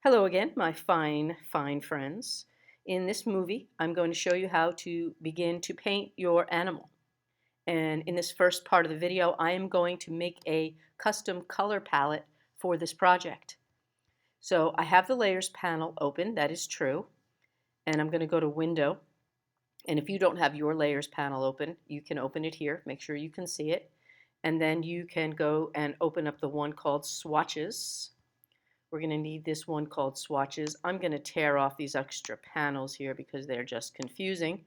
Hello again, my fine, fine friends. In this movie, I'm going to show you how to begin to paint your animal. And in this first part of the video, I am going to make a custom color palette for this project. So I have the Layers panel open, that is true. And I'm going to go to Window. And if you don't have your Layers panel open, you can open it here. Make sure you can see it. And then you can go and open up the one called Swatches. We're going to need this one called Swatches. I'm going to tear off these extra panels here because they're just confusing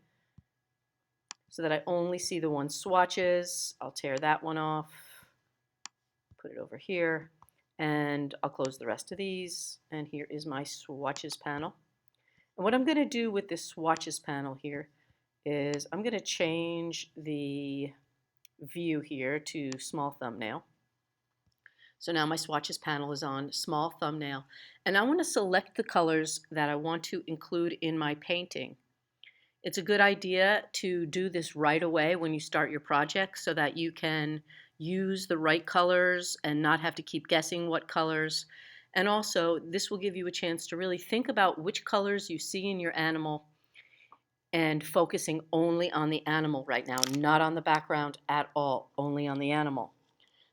so that I only see the one Swatches. I'll tear that one off, put it over here, and I'll close the rest of these. And here is my Swatches panel. And what I'm going to do with this Swatches panel here is I'm going to change the view here to small thumbnail. So now my swatches panel is on small thumbnail, and I want to select the colors that I want to include in my painting. It's a good idea to do this right away when you start your project so that you can use the right colors and not have to keep guessing what colors. And also, this will give you a chance to really think about which colors you see in your animal and focusing only on the animal right now, not on the background at all, only on the animal.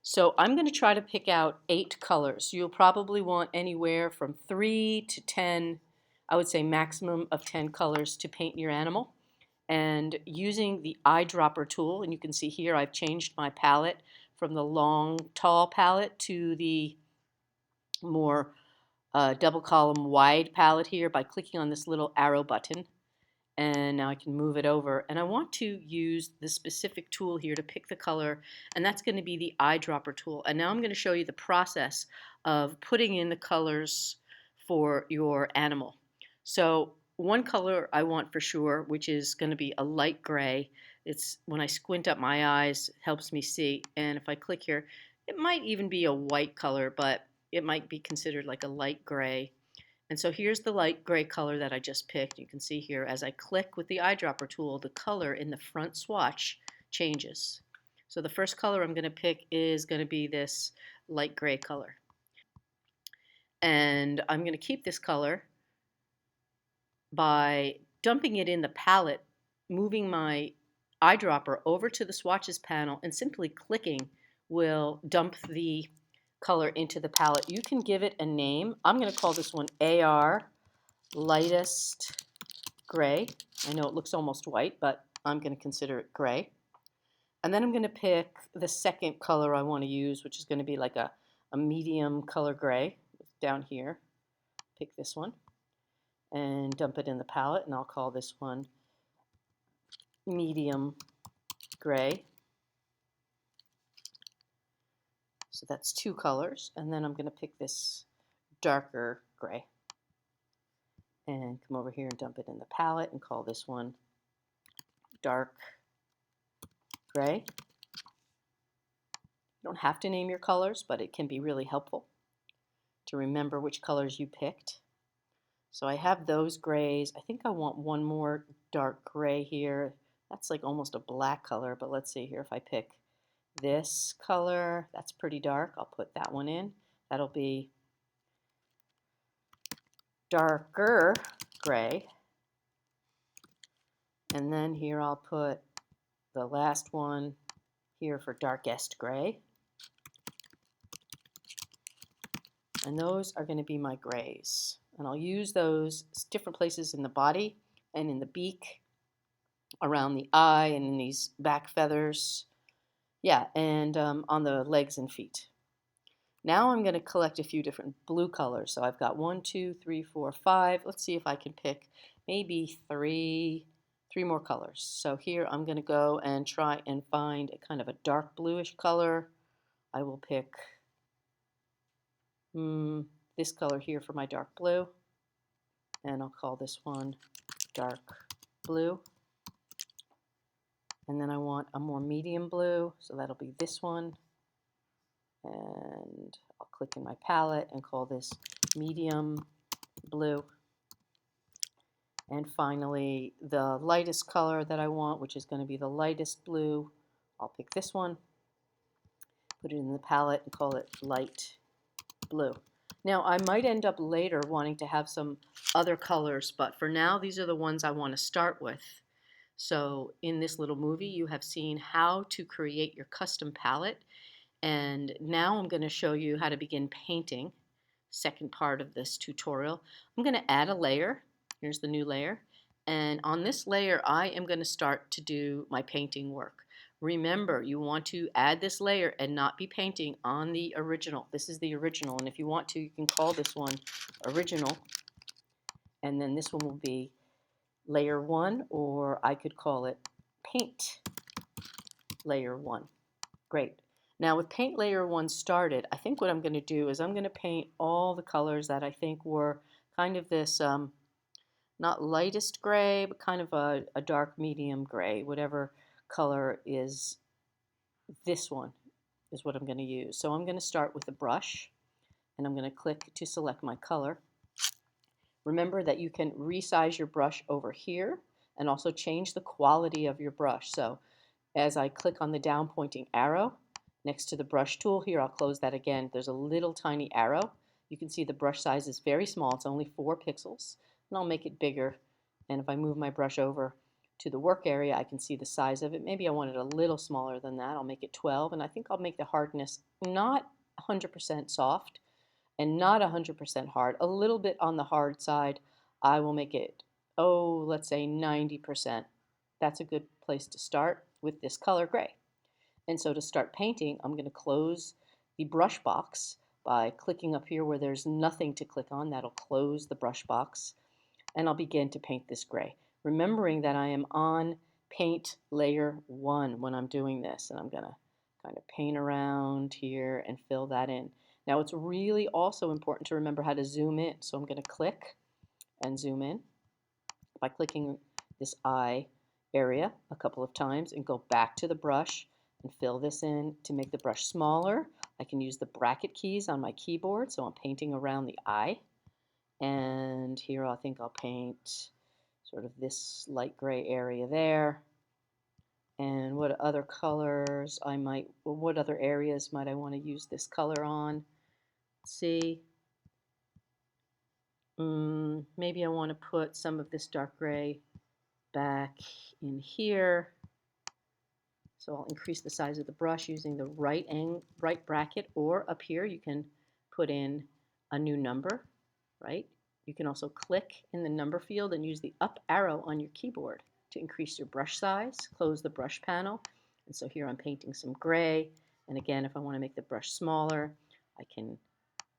So I'm going to try to pick out 8 colors. You'll probably want anywhere from 3 to 10, I would say maximum of 10 colors to paint your animal. And using the eyedropper tool, and you can see here I've changed my palette from the long, tall palette to the more double column wide palette here by clicking on this little arrow button. And now I can move it over, and I want to use the specific tool here to pick the color, and that's going to be the eyedropper tool. And now I'm going to show you the process of putting in the colors for your animal. So one color I want for sure, which is going to be a light gray. It's when I squint up my eyes, it helps me see, and if I click here, it might even be a white color, but it might be considered like a light gray. And so here's the light gray color that I just picked. You can see here as I click with the eyedropper tool, the color in the front swatch changes. So the first color I'm going to pick is going to be this light gray color. And I'm going to keep this color by dumping it in the palette, moving my eyedropper over to the swatches panel, and simply clicking will dump the color into the palette. You can give it a name. I'm going to call this one AR Lightest Gray. I know it looks almost white, but I'm going to consider it gray. And then I'm going to pick the second color I want to use, which is going to be like a medium color gray down here. Pick this one and dump it in the palette, and I'll call this one medium gray. So that's 2 colors, and then I'm going to pick this darker gray and come over here and dump it in the palette and call this one dark gray. You don't have to name your colors, but it can be really helpful to remember which colors you picked. So I have those grays. I think I want one more dark gray here. That's like almost a black color, but let's see here. If I pick this color, that's pretty dark. I'll put that one in. That'll be darker gray. And then here I'll put the last one here for darkest gray. And those are going to be my grays. And I'll use those different places in the body and in the beak, around the eye, and in these back feathers. Yeah, and on the legs and feet. Now I'm going to collect a few different blue colors. So I've got 1, 2, 3, 4, 5. Let's see if I can pick maybe three more colors. So here I'm going to go and try and find a kind of a dark bluish color. I will pick this color here for my dark blue, and I'll call this one dark blue. And then I want a more medium blue, so that'll be this one. And I'll click in my palette and call this medium blue. And finally, the lightest color that I want, which is going to be the lightest blue, I'll pick this one, put it in the palette and call it light blue. Now, I might end up later wanting to have some other colors, but for now, these are the ones I want to start with. So in this little movie, you have seen how to create your custom palette, and now I'm going to show you how to begin painting. Second part of this tutorial. I'm going to add a layer. Here's the new layer. And on this layer, I am going to start to do my painting work. Remember, you want to add this layer and not be painting on the original. This is the original, and if you want to, you can call this one original, and then this one will be layer 1, or I could call it paint layer 1. Great. Now with paint layer 1 started, I think what I'm going to do is I'm going to paint all the colors that I think were kind of this, not lightest gray, but kind of a dark medium gray. Whatever color is this one is what I'm going to use. So I'm going to start with a brush, and I'm going to click to select my color. Remember that you can resize your brush over here and also change the quality of your brush. So as I click on the down pointing arrow next to the brush tool here, I'll close that again. There's a little tiny arrow. You can see the brush size is very small. It's only 4 pixels. And I'll make it bigger. And if I move my brush over to the work area, I can see the size of it. Maybe I want it a little smaller than that. I'll make it 12. And I think I'll make the hardness not 100% soft and not 100% hard. A little bit on the hard side. I will make it, let's say 90%. That's a good place to start with this color gray. And so to start painting, I'm going to close the brush box by clicking up here where there's nothing to click on. That'll close the brush box. And I'll begin to paint this gray. Remembering that I am on paint layer 1 when I'm doing this. And I'm going to kind of paint around here and fill that in. Now it's really also important to remember how to zoom in. So I'm going to click and zoom in by clicking this eye area a couple of times and go back to the brush and fill this in. To make the brush smaller, I can use the bracket keys on my keyboard, so I'm painting around the eye. And here I think I'll paint sort of this light gray area there. And what other colors what other areas might I want to use this color on? Let's see. Maybe I want to put some of this dark gray back in here. So I'll increase the size of the brush using the right bracket, or up here you can put in a new number, right? You can also click in the number field and use the up arrow on your keyboard to increase your brush size, close the brush panel. And so here I'm painting some gray. And again, if I want to make the brush smaller, I can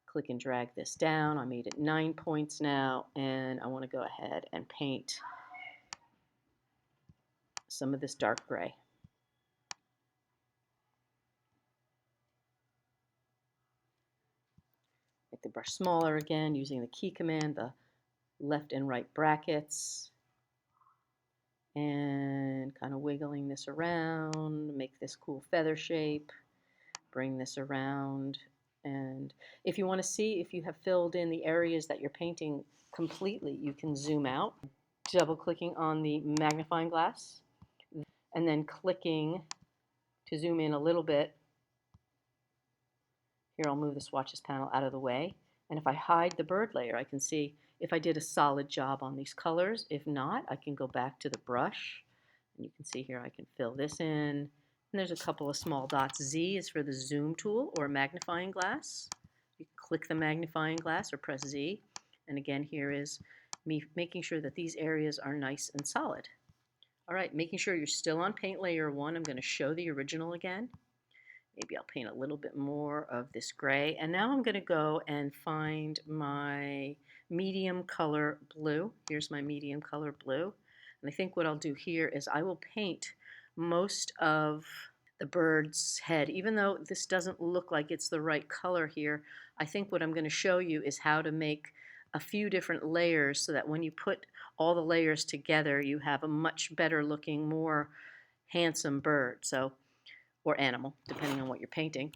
click and drag this down. I made it 9 points now, and I want to go ahead and paint some of this dark gray. Make the brush smaller again using the key command, the left and right brackets, and kind of wiggling this around, make this cool feather shape, bring this around. And if you want to see if you have filled in the areas that you're painting completely, you can zoom out, double clicking on the magnifying glass, and then clicking to zoom in a little bit. Here I'll move the swatches panel out of the way. And if I hide the bird layer, I can see if I did a solid job on these colors. If not, I can go back to the brush. And you can see here I can fill this in. And there's a couple of small dots. Z is for the zoom tool or magnifying glass. You can click the magnifying glass or press Z. And again, here is me making sure that these areas are nice and solid. All right, making sure you're still on paint layer 1. I'm going to show the original again. Maybe I'll paint a little bit more of this gray. And now I'm going to go and find my medium color blue. Here's my medium color blue. And I think what I'll do here is I will paint most of the bird's head. Even though this doesn't look like it's the right color here, I think what I'm going to show you is how to make a few different layers so that when you put all the layers together, you have a much better looking, more handsome bird. Or animal, depending on what you're painting.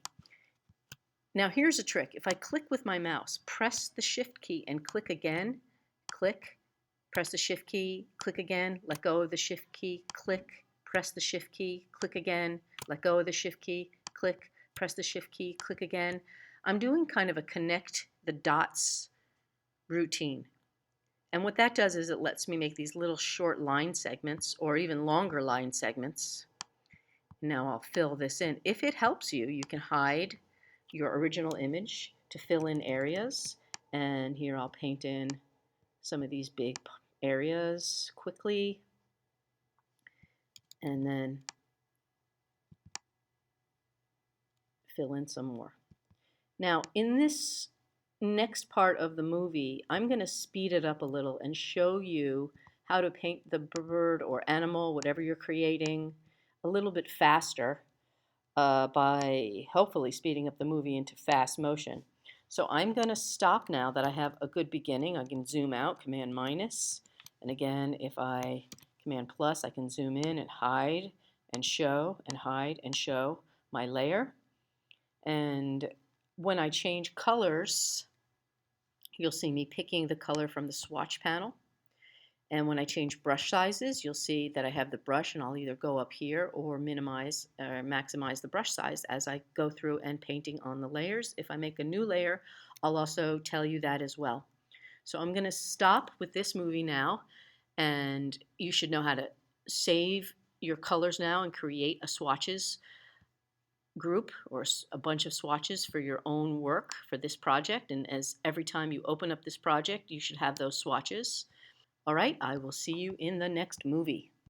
Now here's a trick. If I click with my mouse, press the shift key and click again, click, press the shift key, click again, let go of the shift key, click, press the shift key, click again, let go of the shift key, click, press the shift key, click again. I'm doing kind of a connect the dots routine. And what that does is it lets me make these little short line segments or even longer line segments. Now I'll fill this in. If it helps you, you can hide your original image to fill in areas. And here I'll paint in some of these big areas quickly. And then fill in some more. Now in this next part of the movie, I'm going to speed it up a little and show you how to paint the bird or animal, whatever you're creating, a little bit faster by hopefully speeding up the movie into fast motion. So I'm going to stop now that I have a good beginning. I can zoom out, Command minus, and again, if I Command plus, I can zoom in and hide and show and hide and show my layer. And when I change colors, you'll see me picking the color from the swatch panel. And when I change brush sizes, you'll see that I have the brush, and I'll either go up here or minimize or maximize the brush size as I go through and painting on the layers. If I make a new layer, I'll also tell you that as well. So I'm going to stop with this movie now, and you should know how to save your colors now and create a swatches group or a bunch of swatches for your own work for this project. And as every time you open up this project, you should have those swatches. All right, I will see you in the next movie.